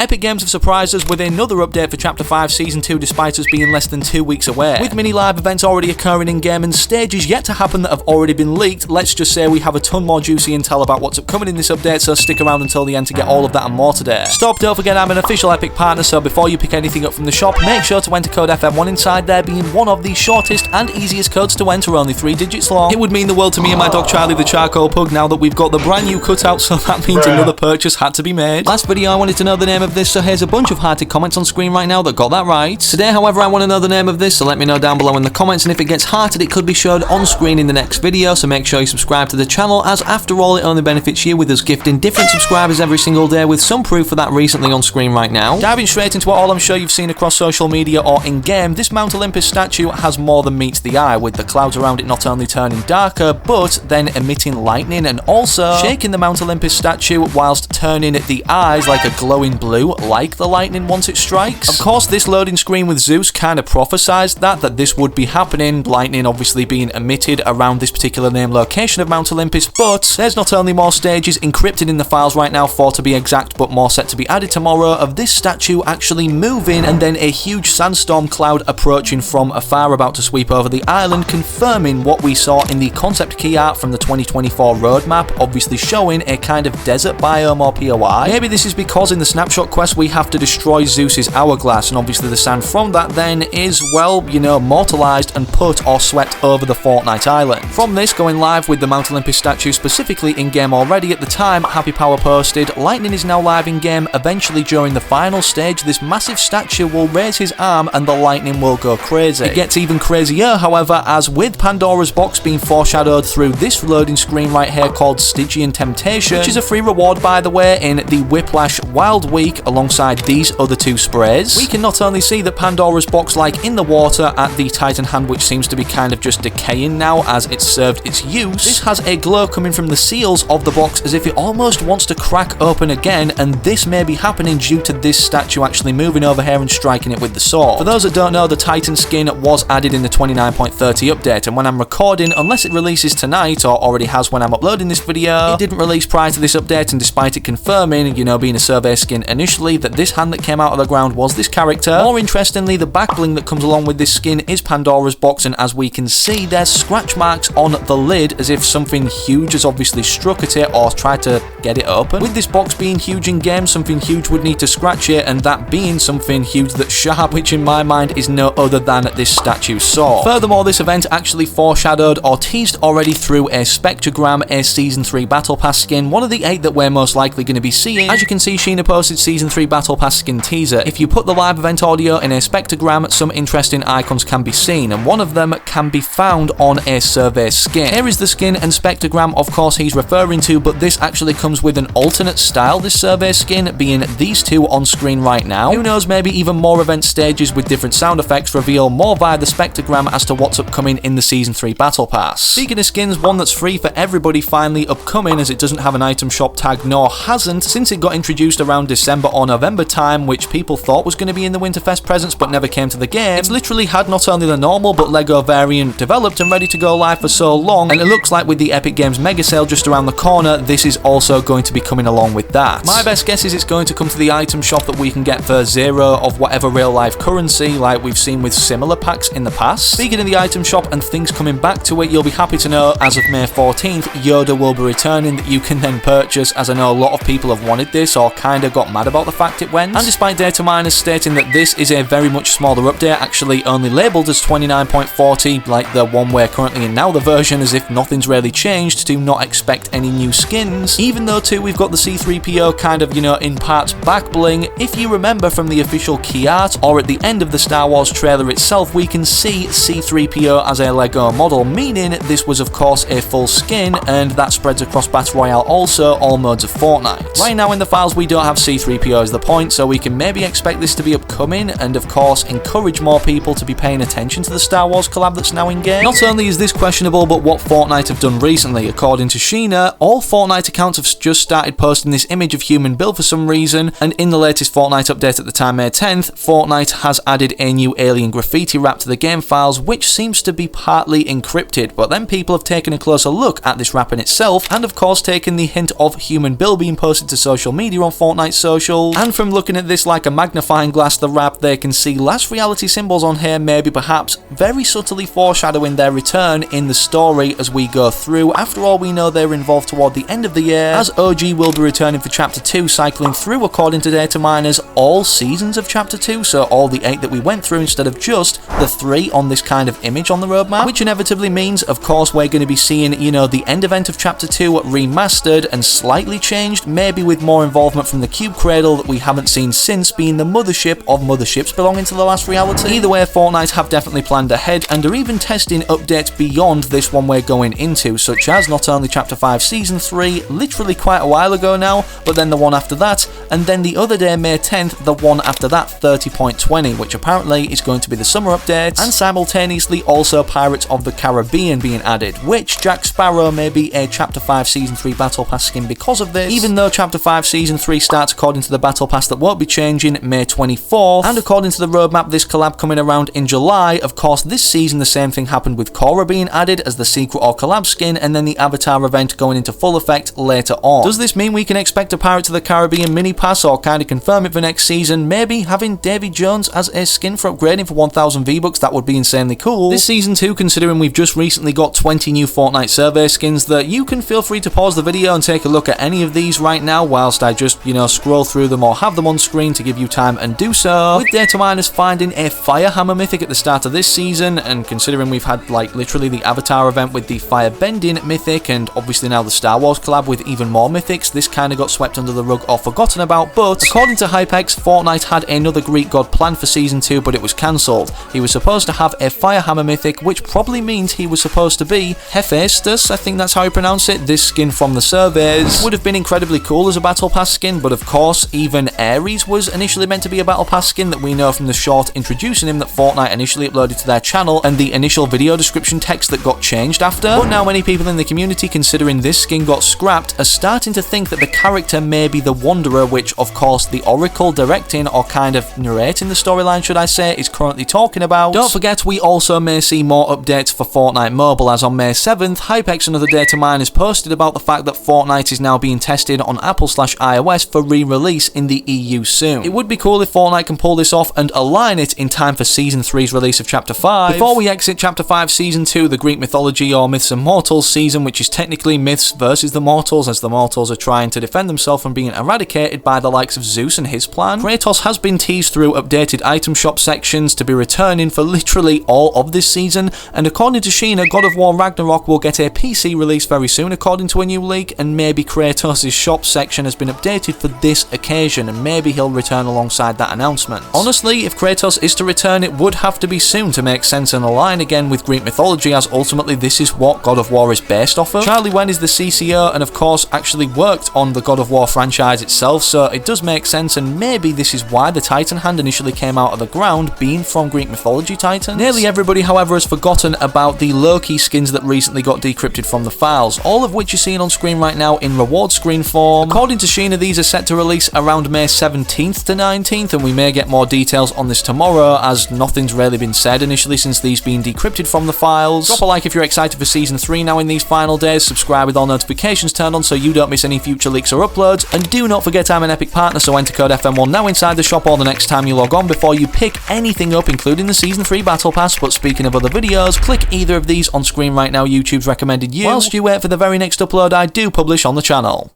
Epic Games have surprised us with another update for Chapter 5 Season 2 despite us being less than 2 weeks away. With mini live events already occurring in-game and stages yet to happen that have already been leaked, let's just say we have a ton more juicy intel about what's upcoming in this update, so stick around until the end to get all of that and more today. Don't forget I'm an official Epic partner, so before you pick anything up from the shop, make sure to enter code FM1 inside there, being one of the shortest and easiest codes to enter, only 3 digits long. It would mean the world to me and my dog Charlie the Charcoal Pug now that we've got the brand new cutout, so that means another purchase had to be made. Last video I wanted to know the name of this, so here's a bunch of hearted comments on screen right now that got that right. Today, however, I want to know the name of this, so let me know down below in the comments, and if it gets hearted, it could be showed on screen in the next video, so make sure you subscribe to the channel, as after all, it only benefits you with us gifting different subscribers every single day, with some proof for that recently on screen right now. Diving straight into what all I'm sure you've seen across social media or in-game, this Mount Olympus statue has more than meets the eye, with the clouds around it not only turning darker, but then emitting lightning, and also shaking the Mount Olympus statue whilst turning the eyes like a glowing blue, like the lightning once it strikes. Of course, this loading screen with Zeus kind of prophesized that this would be happening, lightning obviously being emitted around this particular name location of Mount Olympus, but there's not only more stages encrypted in the files right now, 4 to be exact, but more set to be added tomorrow, of this statue actually moving, and then a huge sandstorm cloud approaching from afar, about to sweep over the island, confirming what we saw in the concept key art from the 2024 roadmap, obviously showing a kind of desert biome or POI. Maybe this is because in the snapshot quest we have to destroy Zeus's hourglass, and obviously the sand from that then is, well, you know, mortalized and put or swept over the Fortnite island. From this, going live with the Mount Olympus statue specifically in-game already at the time, Happy Power posted, lightning is now live in-game. Eventually during the final stage, this massive statue will raise his arm and the lightning will go crazy. It gets even crazier, however, as with Pandora's box being foreshadowed through this loading screen right here called Stygian Temptation, which is a free reward by the way in the Whiplash Wild Week alongside these other 2 sprays. We can not only see that Pandora's box like in the water at the Titan hand, which seems to be kind of just decaying now as it's served its use. This has a glow coming from the seals of the box as if it almost wants to crack open again, and this may be happening due to this statue actually moving over here and striking it with the sword. For those that don't know, the Titan skin was added in the 29.30 update, and when I'm recording, unless it releases tonight or already has when I'm uploading this video, it didn't release prior to this update, and despite it confirming, you know, being a survey skin initially, that this hand that came out of the ground was this character. More interestingly, the back bling that comes along with this skin is Pandora's box, and as we can see, there's scratch marks on the lid as if something huge has obviously struck at it or tried to get it open. With this box being huge in game, something huge would need to scratch it, and that being something huge that's sharp, which in my mind is no other than this statue's sword. Furthermore, this event actually foreshadowed or teased already through a spectrogram, a Season 3 Battle Pass skin, one of the 8 that we're most likely going to be seeing. As you can see, Sheena posted Season 3 Battle Pass skin teaser. If you put the live event audio in a spectrogram, some interesting icons can be seen, and one of them can be found on a survey skin. Here is the skin and spectrogram, of course, he's referring to, but this actually comes with an alternate style, this survey skin, being these 2 on screen right now. Who knows, maybe even more event stages with different sound effects reveal more via the spectrogram as to what's upcoming in the Season 3 Battle Pass. Speaking of skins, one that's free for everybody finally upcoming, as it doesn't have an item shop tag, nor hasn't since it got introduced around December or November time, which people thought was going to be in the Winterfest presents but never came to the game. It's literally had not only the normal but Lego variant developed and ready to go live for so long, and it looks like with the Epic Games mega sale just around the corner, this is also going to be coming along with that. My best guess is it's going to come to the item shop that we can get for 0 of whatever real life currency, like we've seen with similar packs in the past. Speaking of the item shop and things coming back to it, you'll be happy to know as of May 14th, Yoda will be returning that you can then purchase, as I know a lot of people have wanted this or kinda got mad about the fact it went. And despite data miners stating that this is a very much smaller update, actually only labelled as 29.40, like the one we're currently in now, the version as if nothing's really changed, do not expect any new skins. Even though too we've got the C3PO kind of, you know, in parts back bling. If you remember from the official key art or at the end of the Star Wars trailer itself, we can see C3PO as a Lego model, meaning this was of course a full skin, and that spreads across Battle Royale, also all modes of Fortnite. Right now in the files we don't have C3PO as the point, so we can maybe expect this to be upcoming, and of course encourage more people to be paying attention to the Star Wars collab that's now in game. Not only is this questionable, but what Fortnite have done recently. According to Sheena, all Fortnite accounts have just started posting this image of human build for some reason, and in the latest Fortnite update at the time, May 10th, Fortnite has added a new alien graffiti wrap to the game files, which seems to be partly encrypted, but then people have taken a closer look at this wrap in itself, and of course taken the hint of human build being posted to social media on Fortnite social officials. And from looking at this like a magnifying glass, the wrap, they can see last reality symbols on here, maybe perhaps very subtly foreshadowing their return in the story as we go through. After all, we know they're involved toward the end of the year, as OG will be returning for Chapter 2, cycling through, according to data miners, all seasons of Chapter 2, so all the 8 that we went through instead of just the 3 on this kind of image on the roadmap, which inevitably means, of course, we're going to be seeing, you know, the end event of Chapter 2 remastered and slightly changed, maybe with more involvement from the Cube Cradle that we haven't seen since, being the mothership of motherships belonging to the last reality. Either way, Fortnite have definitely planned ahead and are even testing updates beyond this one we're going into, such as not only Chapter 5 Season 3, literally quite a while ago now, but then the one after that, and then the other day, May 10th, the one after that, 30.20, which apparently is going to be the summer update, and simultaneously also Pirates of the Caribbean being added, which Jack Sparrow may be a Chapter 5 Season 3 Battle Pass skin because of this, even though Chapter 5 Season 3 starts according to the Battle Pass that won't be changing May 24th, and according to the roadmap, this collab coming around in July. Of course, this season the same thing happened with Korra being added as the secret or collab skin, and then the Avatar event going into full effect later on. Does this mean we can expect a Pirates of the Caribbean mini pass, or kind of confirm it for next season? Maybe having Davy Jones as a skin for upgrading for 1000 V-Bucks, that would be insanely cool. This season too, considering we've just recently got 20 new Fortnite survey skins, that you can feel free to pause the video and take a look at any of these right now whilst I just, you know, scroll through them or have them on screen to give you time and do so. With data miners finding a Fire Hammer mythic at the start of this season, and considering we've had like literally the Avatar event with the Fire Bending mythic, and obviously now the Star Wars collab with even more mythics, this kind of got swept under the rug or forgotten about. But according to Hypex, Fortnite had another Greek god planned for Season 2, but it was cancelled. He was supposed to have a Fire Hammer mythic, which probably means he was supposed to be Hephaestus, I think that's how you pronounce it. This skin from the surveys would have been incredibly cool as a Battle Pass skin, but of course, even Ares was initially meant to be a Battle Pass skin that we know from the short introducing him that Fortnite initially uploaded to their channel, and the initial video description text that got changed after. But now many people in the community, considering this skin got scrapped, are starting to think that the character may be the Wanderer, which of course the Oracle directing, or kind of narrating the storyline should I say, is currently talking about. Don't forget, we also may see more updates for Fortnite Mobile, as on May 7th, Hypex and other data miners posted about the fact that Fortnite is now being tested on Apple/iOS for re-release in the EU soon. It would be cool if Fortnite can pull this off and align it in time for Season 3's release of Chapter 5. Before we exit Chapter 5 Season 2, the Greek mythology or Myths and Mortals season, which is technically Myths versus the Mortals, as the Mortals are trying to defend themselves from being eradicated by the likes of Zeus and his plan. Kratos has been teased through updated item shop sections to be returning for literally all of this season, and according to Sheena, God of War Ragnarok will get a PC release very soon according to a new leak, and maybe Kratos' shop section has been updated for this occasion, and maybe he'll return alongside that announcement. Honestly, if Kratos is to return, it would have to be soon to make sense and align again with Greek mythology, as ultimately this is what God of War is based off of. Charlie Wen is the CCO and of course actually worked on the God of War franchise itself, so it does make sense, and maybe this is why the Titan hand initially came out of the ground, being from Greek mythology titans. Nearly everybody, however, has forgotten about the Loki skins that recently got decrypted from the files, all of which you're seeing on screen right now in reward screen form. According to Sheena, these are set to release around May 17th to 19th, and we may get more details on this tomorrow, as nothing's really been said initially since these being decrypted from the files. Drop a like if you're excited for Season 3 now in these final days, subscribe with all notifications turned on so you don't miss any future leaks or uploads, and do not forget I'm an Epic partner, so enter code FM1 now inside the shop or the next time you log on before you pick anything up, including the Season 3 Battle Pass. But speaking of other videos, click either of these on screen right now, YouTube's recommended you, whilst you wait for the very next upload I do publish on the channel.